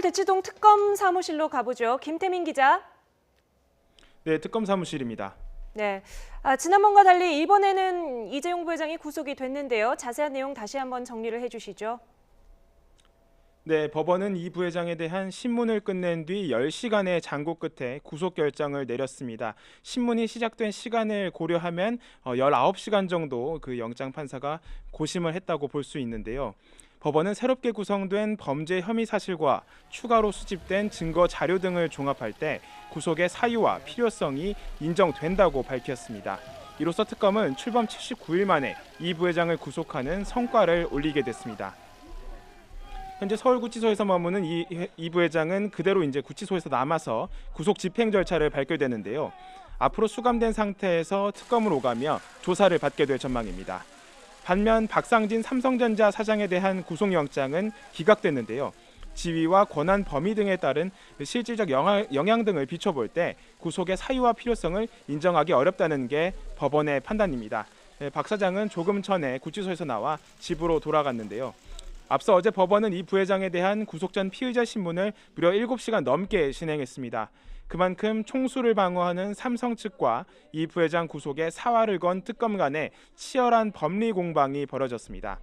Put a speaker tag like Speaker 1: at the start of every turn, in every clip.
Speaker 1: 대치동 특검 사무실로 가보죠. 김태민 기자.
Speaker 2: 네, 특검 사무실입니다.
Speaker 1: 네, 지난번과 달리 이번에는 이재용 부회장이 구속이 됐는데요. 자세한 내용 다시 한번 정리를 해주시죠.
Speaker 2: 네, 법원은 이 부회장에 대한 신문을 끝낸 뒤 10시간의 장고 끝에 구속 결정을 내렸습니다. 신문이 시작된 시간을 고려하면 19시간 정도 그 영장 판사가 고심을 했다고 볼 수 있는데요. 법원은 새롭게 구성된 범죄 혐의 사실과 추가로 수집된 증거 자료 등을 종합할 때 구속의 사유와 필요성이 인정된다고 밝혔습니다. 이로써 특검은 출범 79일 만에 이 부회장을 구속하는 성과를 올리게 됐습니다. 현재 서울구치소에서 머무는 이 부회장은 그대로 이제 구치소에서 남아서 구속 집행 절차를 밟게 되는데요. 앞으로 수감된 상태에서 특검을 오가며 조사를 받게 될 전망입니다. 반면 박상진 삼성전자 사장에 대한 구속영장은 기각됐는데요. 지위와 권한 범위 등에 따른 실질적 영향 등을 비춰볼 때 구속의 사유와 필요성을 인정하기 어렵다는 게 법원의 판단입니다. 박 사장은 조금 전에 구치소에서 나와 집으로 돌아갔는데요. 앞서 어제 법원은 이 부회장에 대한 구속 전 피의자 신문을 무려 7시간 넘게 진행했습니다. 그만큼 총수를 방어하는 삼성 측과 이 부회장 구속에 사활을 건 특검 간에 치열한 법리 공방이 벌어졌습니다.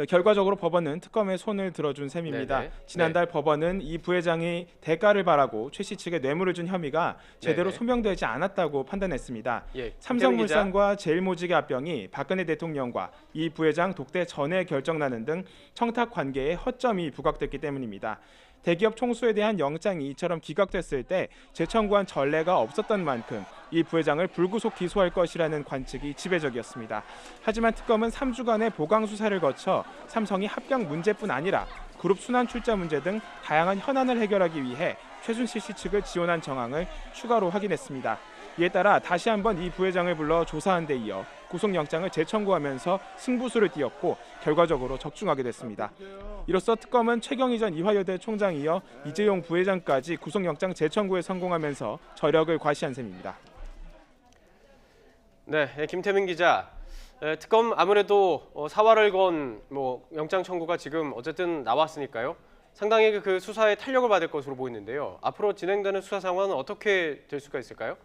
Speaker 2: 결과적으로 법원은 특검의 손을 들어준 셈입니다.
Speaker 3: 네네.
Speaker 2: 지난달 법원은 이 부회장이 대가를 바라고 최 씨 측에 뇌물을 준 혐의가 제대로
Speaker 3: 네네.
Speaker 2: 소명되지 않았다고 판단했습니다.
Speaker 3: 예,
Speaker 2: 삼성물산과 제일모직의 합병이 박근혜 대통령과 이 부회장 독대 전에 결정나는 등 청탁 관계에 허점이 부각됐기 때문입니다. 대기업 총수에 대한 영장이 이처럼 기각됐을 때 재청구한 전례가 없었던 만큼 이 부회장을 불구속 기소할 것이라는 관측이 지배적이었습니다. 하지만 특검은 3주간의 보강 수사를 거쳐 삼성이 합병 문제뿐 아니라 그룹 순환 출자 문제 등 다양한 현안을 해결하기 위해 최순실 씨 측을 지원한 정황을 추가로 확인했습니다. 이에 따라 다시 한번 이 부회장을 불러 조사한 데 이어 구속영장을 재청구하면서 승부수를 띄웠고 결과적으로 적중하게 됐습니다. 이로써 특검은 최경희 전 이화여대 총장 이어 이재용 부회장까지 구속영장 재청구에 성공하면서 저력을 과시한 셈입니다.
Speaker 3: 네, 김태민 기자. 특검 아무래도 사활을 건 영장 청구가 지금 어쨌든 나왔으니까요. 상당히 그 수사에 탄력을 받을 것으로 보이는데요. 앞으로 진행되는 수사 상황은 어떻게 될 수가 있을까요?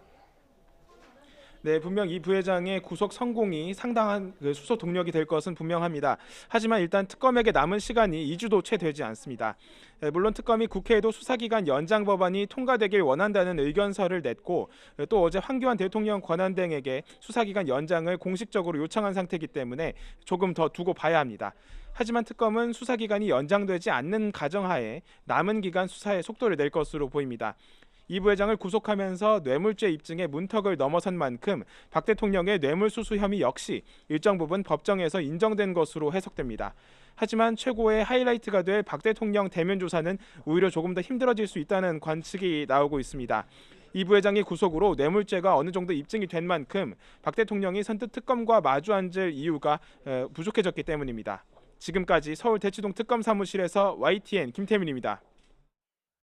Speaker 2: 네, 분명 이 부회장의 구속 성공이 상당한 수소 동력이 될 것은 분명합니다. 하지만 일단 특검에게 남은 시간이 2주도 채 되지 않습니다. 물론 특검이 국회에도 수사기간 연장 법안이 통과되길 원한다는 의견서를 냈고 또 어제 황교안 대통령 권한대행에게 수사기간 연장을 공식적으로 요청한 상태이기 때문에 조금 더 두고 봐야 합니다. 하지만 특검은 수사기간이 연장되지 않는 가정하에 남은 기간 수사에 속도를 낼 것으로 보입니다. 이 부회장을 구속하면서 뇌물죄 입증의 문턱을 넘어선 만큼 박 대통령의 뇌물수수 혐의 역시 일정 부분 법정에서 인정된 것으로 해석됩니다. 하지만 최고의 하이라이트가 될 박 대통령 대면 조사는 오히려 조금 더 힘들어질 수 있다는 관측이 나오고 있습니다. 이 부회장의 구속으로 뇌물죄가 어느 정도 입증이 된 만큼 박 대통령이 선뜻 특검과 마주 앉을 이유가 부족해졌기 때문입니다. 지금까지 서울 대치동 특검 사무실에서 YTN 김태민입니다.